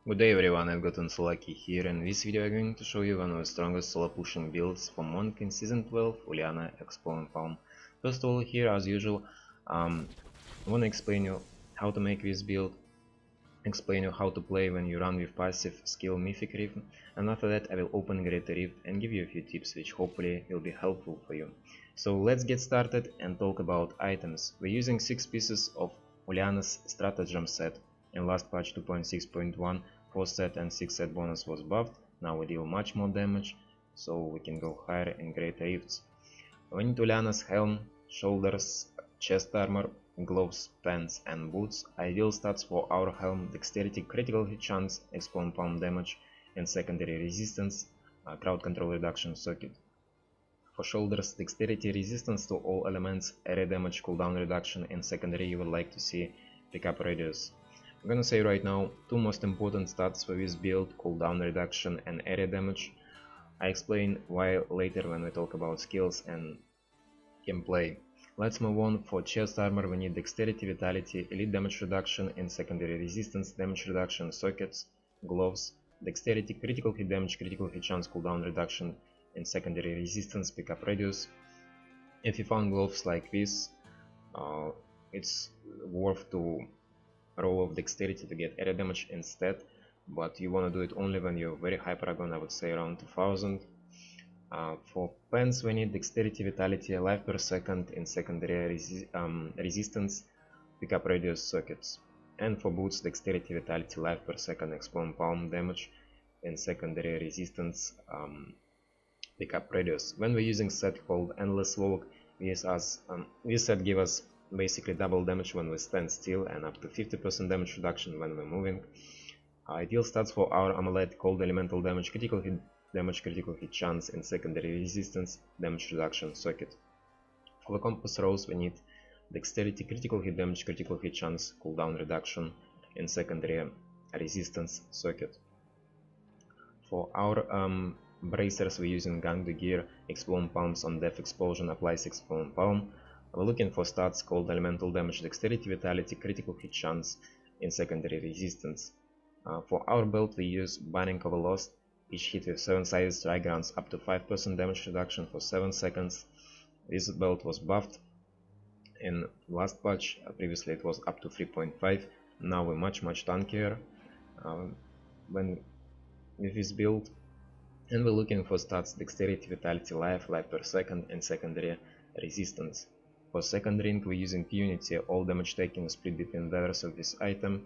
Good day everyone, IveGottenSoLucky here. In this video I'm going to show you one of the strongest solo pushing builds for Monk in Season 12, Uliana, Expo and Palm. First of all, here as usual, I want to explain you how to make this build, explain you how to play when you run with passive skill Mythic Rift, and after that I will open Greater Rift and give you a few tips which hopefully will be helpful for you. So let's get started and talk about items. We're using 6 pieces of Uliana's stratagem set. In last patch 2.6.1, 4 set and 6 set bonus was buffed. Now we deal much more damage, so we can go higher in Greater Rifts. We need Uliana's helm, shoulders, chest armor, gloves, pants and boots. Ideal stats for our helm: dexterity, critical hit chance, expo and palm damage, and secondary resistance, crowd control reduction circuit. For shoulders, dexterity, resistance to all elements, area damage, cooldown reduction, and secondary you would like to see pickup radius. I'm gonna say right now two most important stats for this build: cooldown reduction and area damage. I explain why later when we talk about skills and gameplay. Let's move on. For chest armor we need dexterity, vitality, elite damage reduction and secondary resistance, damage reduction circuits. Gloves, dexterity, critical hit damage, critical hit chance, cooldown reduction and secondary resistance, pickup radius. If you found gloves like this, it's worth to roll of dexterity to get area damage instead, but you want to do it only when you're very high paragon, I would say around 2000. For pants we need dexterity, vitality, life per second in secondary resistance, pickup radius circuits. And for boots, dexterity, vitality, life per second, expo and palm damage in secondary resistance, pickup radius. When we're using set called Endless Walk, this set gives us basically double damage when we stand still and up to 50% damage reduction when we're moving. Ideal stats for our amulet: cold elemental damage, critical hit damage, critical hit chance and secondary resistance, damage reduction circuit. For the compass rose we need dexterity, critical hit damage, critical hit chance, cooldown reduction and secondary resistance circuit. For our bracers we're using gang the gear, explode palms on death explosion applies explode palm. We're looking for stats: cold elemental damage, dexterity, vitality, critical hit chance and secondary resistance. For our belt we use Banning of a Lost. Each hit with 7-sided strike grants up to 5% damage reduction for 7 seconds. This belt was buffed in last patch. Previously it was up to 3.5. Now we're much tankier when with this build. And we're looking for stats: dexterity, vitality, life per second and secondary resistance. For second ring we're using Unity. All damage taken is split between wearers of this item.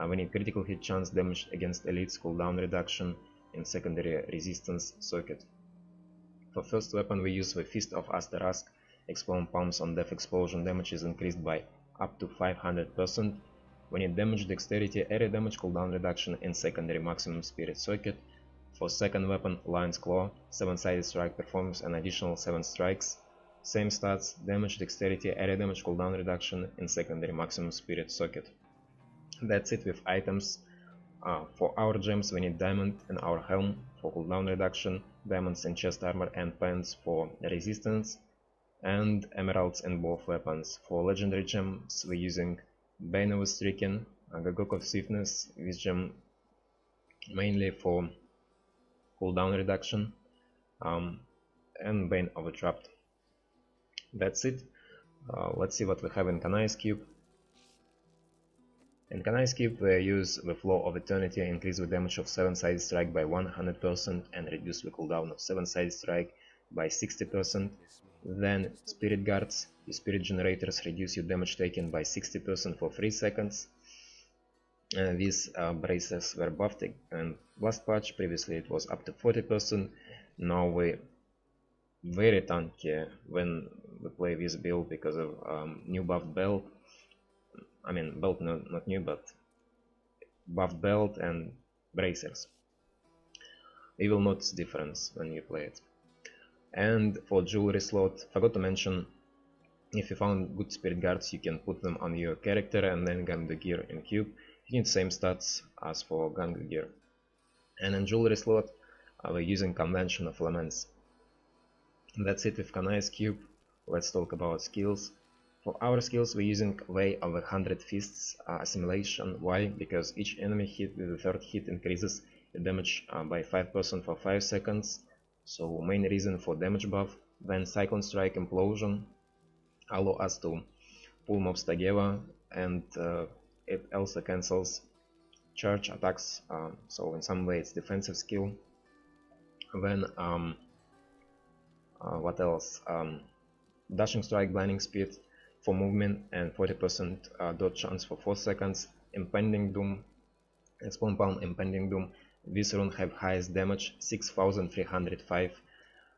We need critical hit chance, damage against elites, cooldown reduction and secondary resistance circuit. For first weapon we use the Fist of Asterask. Explode palms on death explosion, damage is increased by up to 500%. We need damage, dexterity, area damage, cooldown reduction and secondary maximum spirit circuit. For second weapon, Lion's Claw, 7-sided strike performs an additional 7 strikes. Same stats: damage, dexterity, area damage, cooldown reduction and secondary maximum spirit circuit. That's it with items. For our gems we need diamond in our helm for cooldown reduction, diamonds in chest armor and pants for resistance, and emeralds in both weapons. For legendary gems we're using Bane of Stricken, Gagok of Swiftness, this gem mainly for cooldown reduction, and Bane of a Trapped. That's it. Let's see what we have in Kanai's Cube. In Kanai's Cube we use the Flow of Eternity, increase the damage of 7-sided strike by 100% and reduce the cooldown of 7-sided strike by 60%. Then Spirit Guards, your spirit generators reduce your damage taken by 60% for 3 seconds. These bracers were buffed in last patch. Previously it was up to 40%. Now we very tanky when we play this build because of new buffed belt. I mean belt, not new, but buffed belt and bracers. You will notice difference when you play it. And for jewelry slot, forgot to mention, if you found good spirit guards you can put them on your character and then gang the gear in cube. You need same stats as for gang the gear. And in jewelry slot we're using Convention of Laments. That's it with Kanai's Cube. Let's talk about skills. For our skills, we're using Way of 100 Fists assimilation. Why? Because each enemy hit with the third hit increases the damage by 5% for 5 seconds. So main reason for damage buff. Then Cyclone Strike Implosion allow us to pull mobs together, and it also cancels charge attacks, so in some way it's defensive skill. Then what else? Dashing Strike, Blinding Speed for movement, and 40% dodge chance for 4 seconds. Impending Doom, Spawn Palm, Impending Doom. This rune have highest damage, 6305.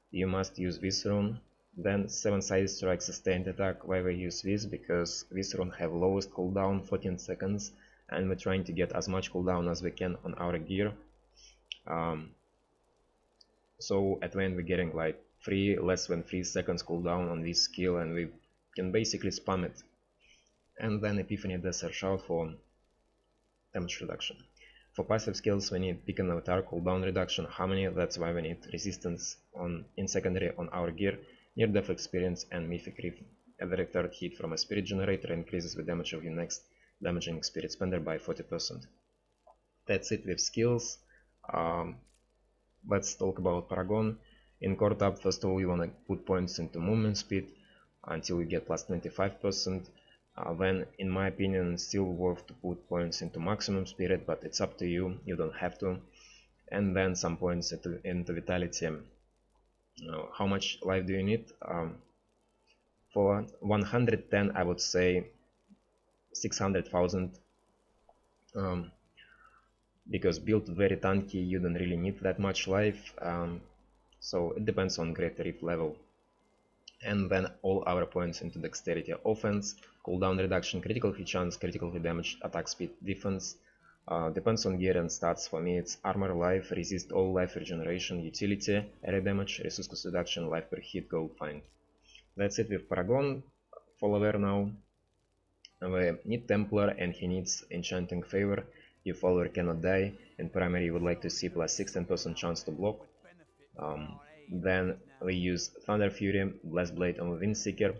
You must use this rune. Then 7-sided strike, sustained attack. Why we use this? Because this rune have lowest cooldown, 14 seconds, and we're trying to get as much cooldown as we can on our gear. So at the end we're getting like less than 3 seconds cooldown on this skill, and we can basically spam it. And then Epiphany Desert Shout for damage reduction. For passive skills we need Beacon Avatar, cooldown reduction, Harmony. That's why we need resistance in secondary on our gear. Near Death Experience and Mythic Reef. Every third hit from a spirit generator increases the damage of your next damaging spirit spender by 40%. That's it with skills. Let's talk about Paragon. In core tab, first of all, you want to put points into movement speed until you get plus 25%. Then, in my opinion, still worth to put points into maximum spirit, but it's up to you, you don't have to. And then some points into vitality. How much life do you need? For 110, I would say 600,000, because build very tanky, you don't really need that much life, so it depends on Great Reef level. And then all our points into dexterity, offense, cooldown reduction, critical hit chance, critical hit damage, attack speed, defense. Depends on gear and stats. For me it's armor, life, resist all life regeneration, utility, area damage, resource cost reduction, life per hit, gold find. That's it with Paragon. Follower now. We need Templar and he needs Enchanting Favor. Your follower cannot die. In primary you would like to see plus 16% chance to block. Then we use Thunder Fury, Blast Blade on Windseeker,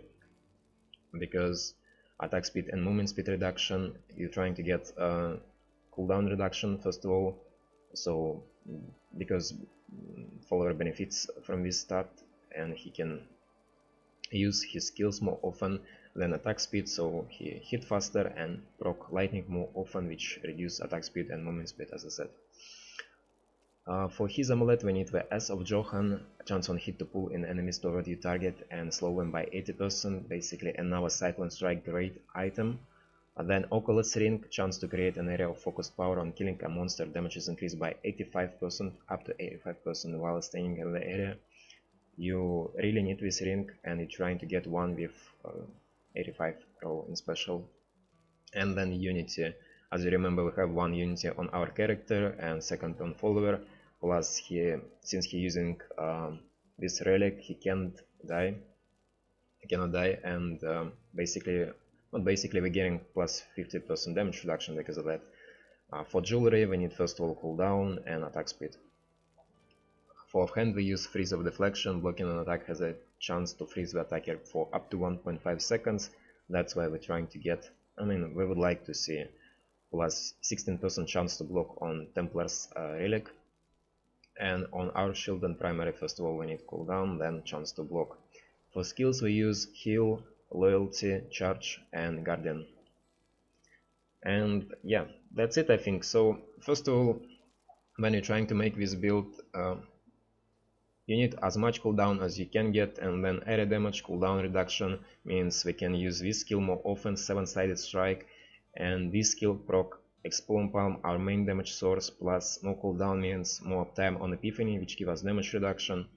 because attack speed and movement speed reduction. You're trying to get cooldown reduction first of all, so because follower benefits from this stat and he can use his skills more often than attack speed, so he hit faster and proc lightning more often, which reduce attack speed and movement speed, as I said. For his amulet we need the S of Johan, chance on hit to pull in enemies toward your target and slow them by 80%, basically another Cyclone Strike great item. Then Oculus Ring, chance to create an area of focused power on killing a monster, damage is increased by 85%, up to 85% while staying in the area. You really need this ring and you're trying to get one with 85 roll in special. And then Unity. As you remember, we have one Unity on our character and second on follower, plus since he's using this relic, he cannot die, and we're getting plus 50% damage reduction because of that. For jewelry we need first of all cooldown and attack speed. For offhand we use Freeze of Deflection. Blocking an attack has a chance to freeze the attacker for up to 1.5 seconds. That's why we're trying to get, we would like to see plus 16% chance to block on Templar's relic. And on our shield and primary, first of all we need cooldown, then chance to block. For skills we use heal, loyalty, charge and guardian. And yeah, that's it I think. So first of all, when you're trying to make this build, you need as much cooldown as you can get, and then area damage cooldown reduction means we can use this skill more often, 7-sided strike, and this skill proc Explode Palm, our main damage source, plus no cooldown means more uptime on Epiphany, which give us damage reduction.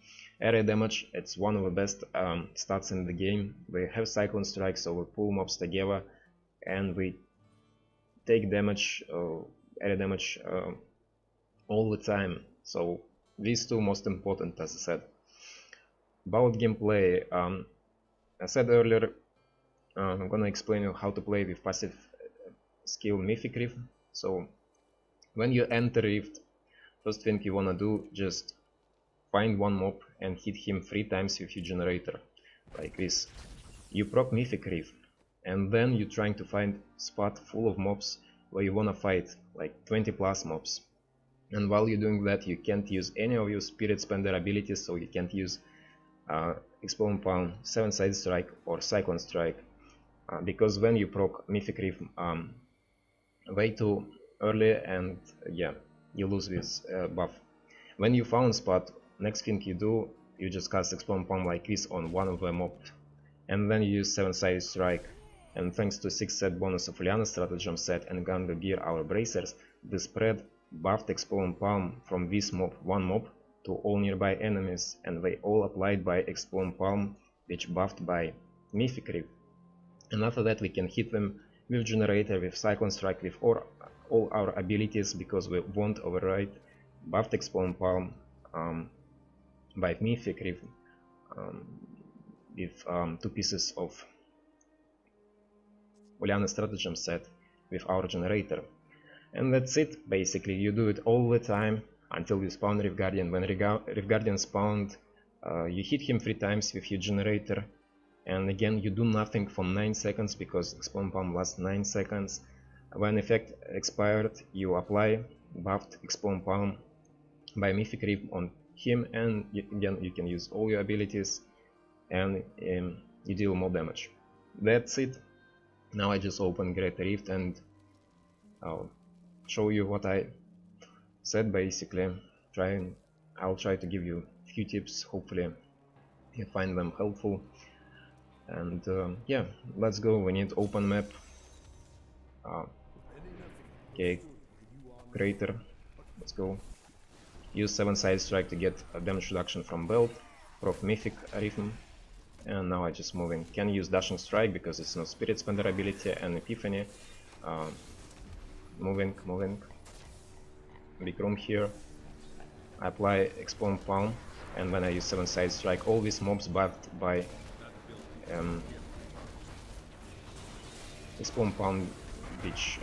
Area damage, it's one of the best stats in the game. We have Cyclone Strike, so we pull mobs together and we take damage, area damage all the time. So these two most important, as I said. About gameplay, I said earlier, I'm gonna explain you how to play with passive skill Mythic Reef. So when you enter Rift, first thing you wanna do, just find one mob and hit him 3 times with your generator, like this. You proc Mythic Reef, and then you're trying to find spot full of mobs where you wanna fight, like 20 plus mobs. And while you're doing that, you can't use any of your spirit spender abilities, so you can't use Explode Palm, 7-sided strike or Cyclone strike, because when you proc Mythic Reef way too early, and yeah, you lose this buff. When you found spot, next thing you do, you just cast Explode Palm like this on one of the mobs, and then you use 7-sided strike. And thanks to 6-set bonus of Uliana stratagem set and Ganga Gear our bracers, the spread buffed Explode Palm from this one mob to all nearby enemies, and they all applied by Explode Palm, which buffed by Mythic Reef. And after that we can hit them with Generator, with Cyclone Strike, with all our abilities, because we won't override buffed Explode Palm by Mythic Reef with 2 pieces of Uliana stratagem set with our Generator. And that's it, basically. You do it all the time until you spawn Reef Guardian. When Reef Guardian spawned, you hit him 3 times with your Generator, and again you do nothing for 9 seconds because Explode Palm lasts 9 seconds. When effect expired, you apply buffed Explode Palm by Mythic Reef on him, and again you can use all your abilities, and you deal more damage. That's it. Now I just open Great Rift and I'll show you what I said basically. I'll try to give you a few tips, hopefully you find them helpful. And yeah, let's go. We need open map. Okay, crater, let's go. Use 7-sided strike to get a damage reduction from belt, proc Mythic Rhythm, and now I just moving. Can use dashing strike because it's not spirit spender ability, and Epiphany. Moving. Big room here. I apply Explode Palm, and when I use 7-sided strike, all these mobs buffed by Explode Palm, which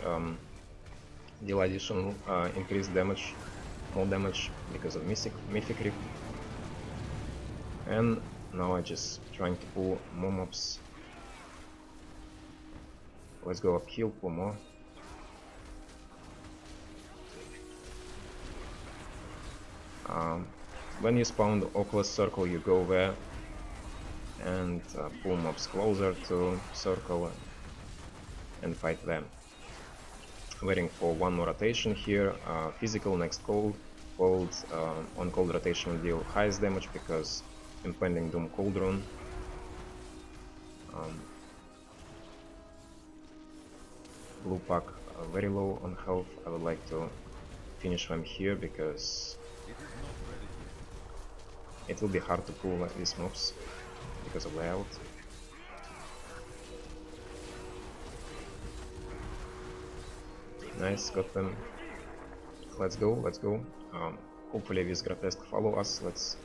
deal additional increased damage, more damage because of Mythic Rift. And now I just trying to pull more mobs. Let's go uphill, pull more. When you spawn the Oculus circle, you go there and pull mobs closer to circle and fight them. Waiting for one more rotation here. Physical next cold. On cold rotation will deal highest damage because Impending Doom Cauldron. Blue pack very low on health. I would like to finish them here because it will be hard to pull these mobs because of layout. Nice, got them. Let's go. Hopefully this Grotesque follow us. Let's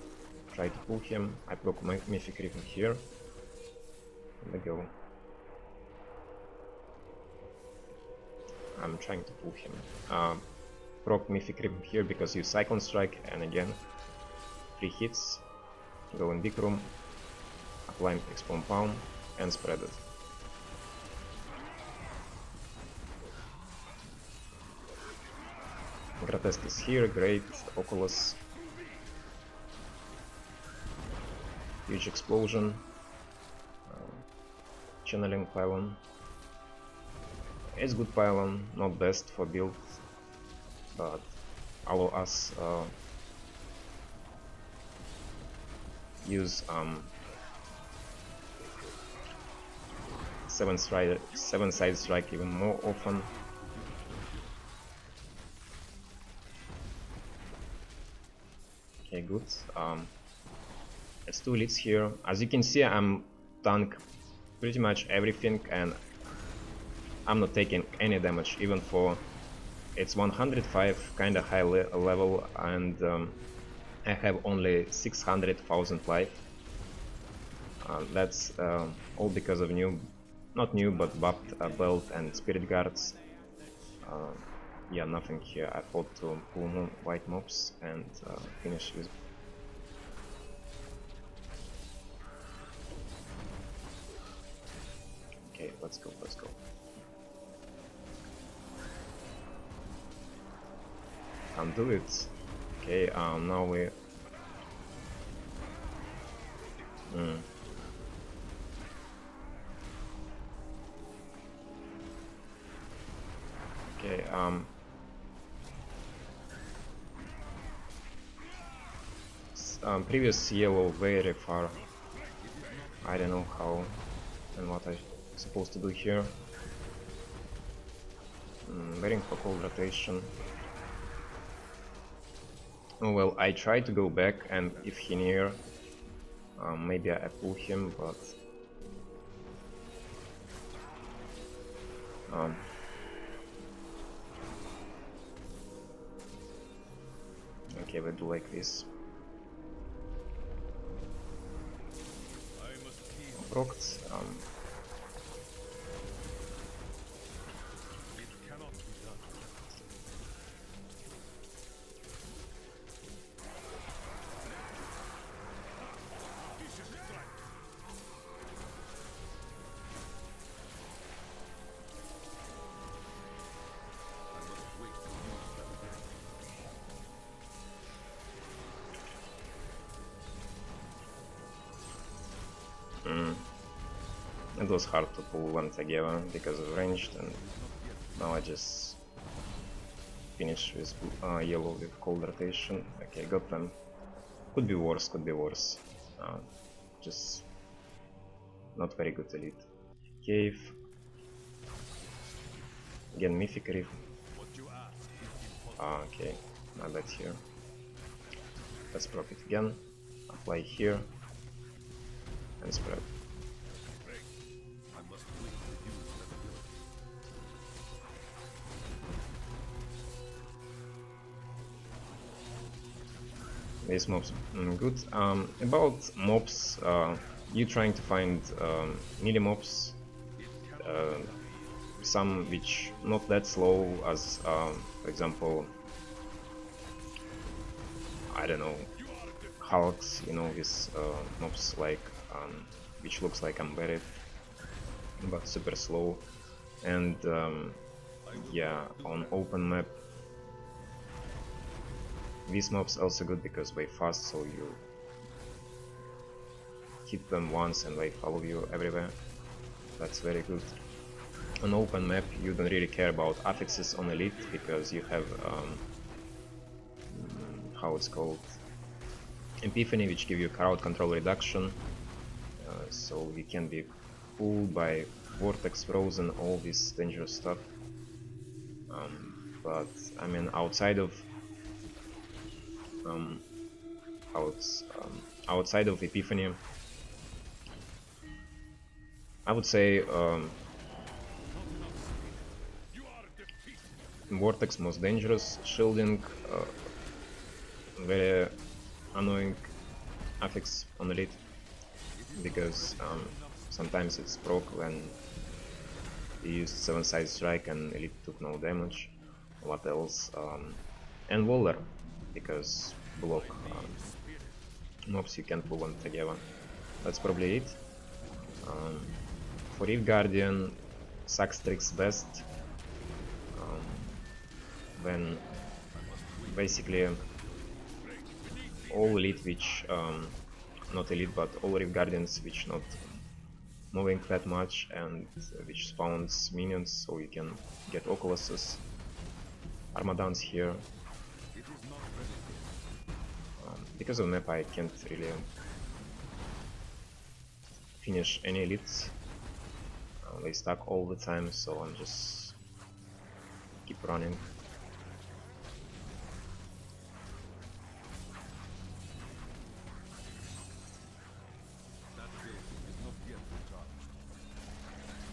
try to pull him. I proc Mythic Rhythm here. Let go. I'm trying to pull him. Proc Mythic Rhythm here because you Cyclone Strike, and again 3 hits. Go in big room, apply Explode Palm, and spread it. Grotesque is here, great. Oculus. Huge explosion. Channeling Pylon. It's good Pylon, not best for build, but allow us use 7-sided strike even more often. Okay, good. It's 2 elites here. As you can see, I'm tank pretty much everything, and I'm not taking any damage, even for it's 105, kinda high level, and I have only 600,000 life. That's all because of not new, but buffed belt and spirit guards. Yeah, nothing here. I thought to pull more white mobs and finish with. Okay, let's go, let's go. Can't do it. Okay, now we... Okay, previous yellow very far. I don't know how and what I'm supposed to do here. Waiting for cold rotation. Oh well, I try to go back, and if he near, maybe I pull him, but okay, we do like this. Procced. It was hard to pull one together because of ranged, and now I just finish with yellow with cold rotation. Okay, got them. Could be worse, could be worse. Just not very good elite. Cave. Again, Mythic Reef. Okay, my bad here. Let's proc it again. Apply here. And spread. These mobs, good. About mobs, you trying to find melee mobs, some which not that slow as, for example, I don't know, Hulks, you know, these mobs like, which looks like embedded, but super slow, and yeah, on open map. These mobs also good because they fast, so you hit them once and they follow you everywhere. That's very good. On open map you don't really care about affixes on elite because you have how it's called, Epiphany, which give you crowd control reduction, so you can be pulled by vortex, frozen, all this dangerous stuff. But I mean, outside of outside of Epiphany, I would say Vortex most dangerous, shielding very annoying affix on elite, because sometimes it's broke when you used 7-side strike and elite took no damage. What else? And Waller, because block mobs you can't pull them together. That's probably it. For Eve Guardian, sucks tricks best when basically all elite which not elite but all Reef Guardians which not moving that much and which spawns minions, so you can get Oculuses, Armadans here. Because of map I can't really finish any elites, they stuck all the time, so I'm just keep running.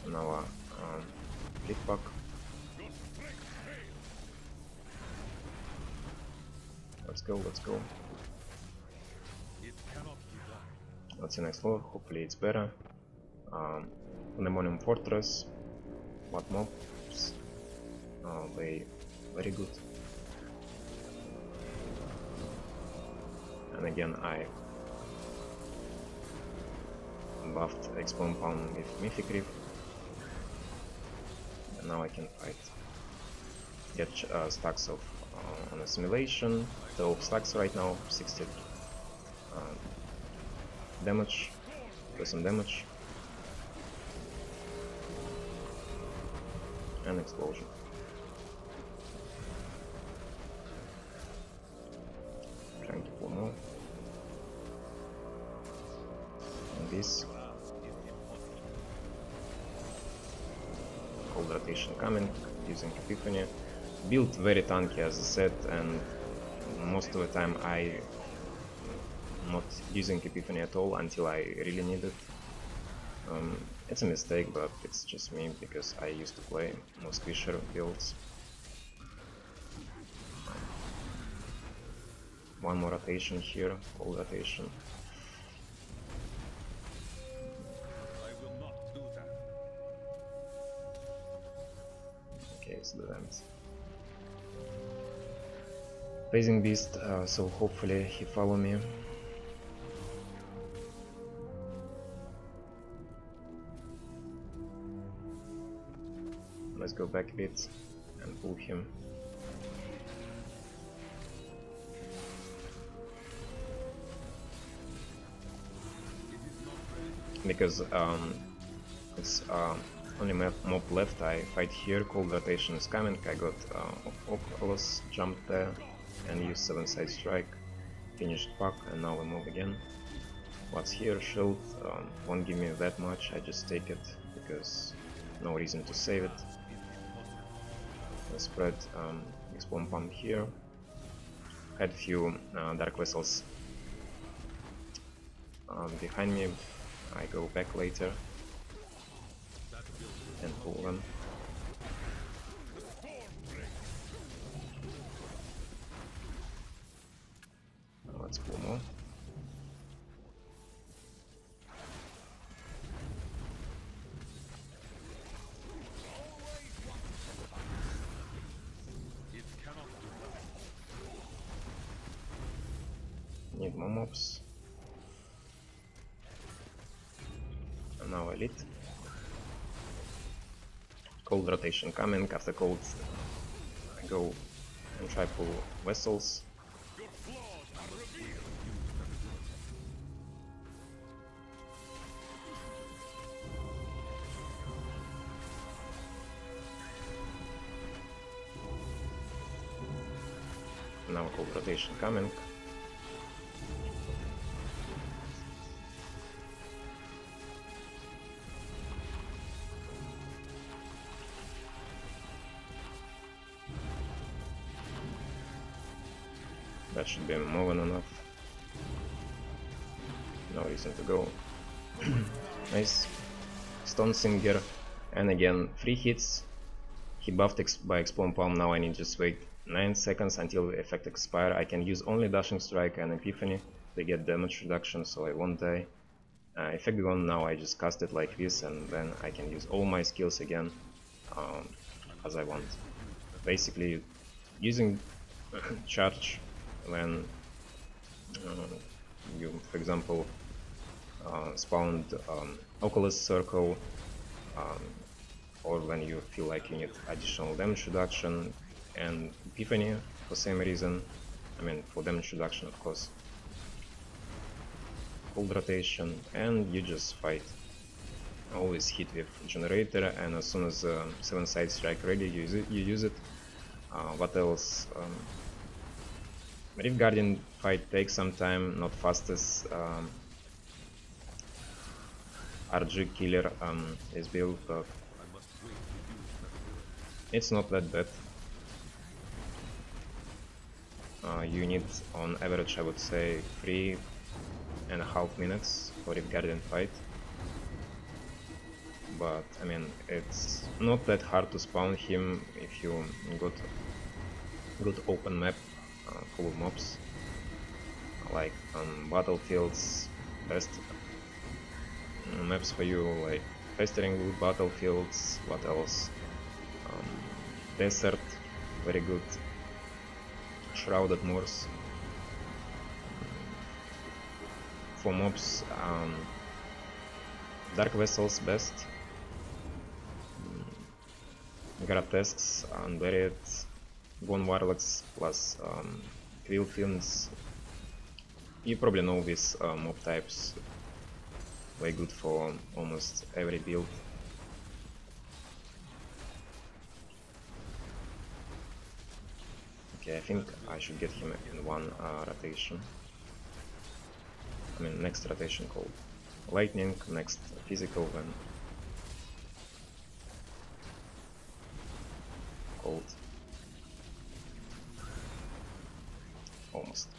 Now click back. Let's go, let's go. What's the next floor? Hopefully it's better. Pandemonium Fortress. What mobs? They very good. And again I buffed X Compound with Mythic Reef. now I can fight. Get stacks of on assimilation, 12 stacks right now, 60 damage, do some damage, and explosion. Trying to pull more. And this. Cold rotation coming, using Epiphany. Build very tanky as I said, and most of the time I not using Epiphany at all until I really need it. It's a mistake, but it's just me because I used to play more squisher builds. One more rotation here, cold rotation. Okay, it's the end. Phasing Beast, so hopefully he follow me. Let's go back a bit and pull him. Because it's only mob left, I fight here, cold rotation is coming, I got Oculus, jumped there and used 7-side strike, finished pack, and now we move again. What's here? Shield, won't give me that much, I just take it because no reason to save it. Let's spread Explode Pump here. Had few Dark Vessels behind me, I go back later and pull them. Let's pull more. Need more mobs. And now Elite. Cold rotation coming, after cold I go and try pull vessels. Now cold rotation coming. That should be more than enough. No reason to go. Nice. Stone Singer. And again, 3 hits. He buffed by Explode Palm. Now I need just wait 9 seconds until the effect expire. I can use only Dashing Strike and Epiphany to get damage reduction, so I won't die. Effect gone, now I just cast it like this, and then I can use all my skills again as I want. Basically, using charge when you, for example, spawned Oculus Circle, or when you feel like you need additional damage reduction, and Epiphany for same reason, I mean for damage reduction of course. Cold rotation, and you just fight. Always hit with generator, and as soon as 7-side strike ready, you use it. What else? Rift Guardian fight takes some time, not fastest. RG killer is built, but it's not that bad. You need on average, I would say, 3.5 minutes for Rift Guardian fight. But I mean, it's not that hard to spawn him if you got good open map full of mobs, like battlefields. Best maps for you, like Festering Wood battlefields. What else? Desert, very good. Shrouded Moors. For mobs, Dark Vessels best. Grotesques, Unburied, Bone Warlocks plus Quill Fiends. You probably know these mob types, very good for almost every build. Okay, I think I should get him in one rotation. I mean, next rotation called Lightning, next physical, then cold. Almost.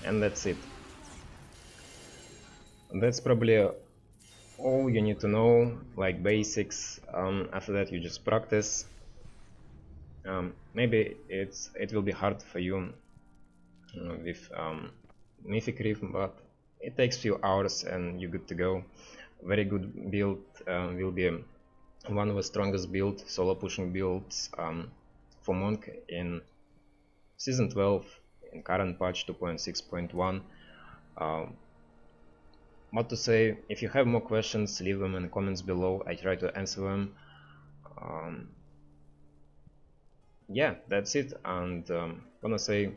And that's it. That's probably all you need to know, like basics. After that you just practice. Maybe it will be hard for you with Mythic Reef, but it takes few hours and you're good to go. Very good build, will be one of the strongest build, solo pushing builds for Monk in Season 12, in current patch 2.6.1. What to say? If you have more questions, leave them in the comments below. I try to answer them. Yeah, that's it, and wanna say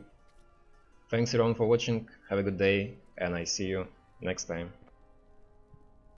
thanks everyone for watching, have a good day, and I see you next time.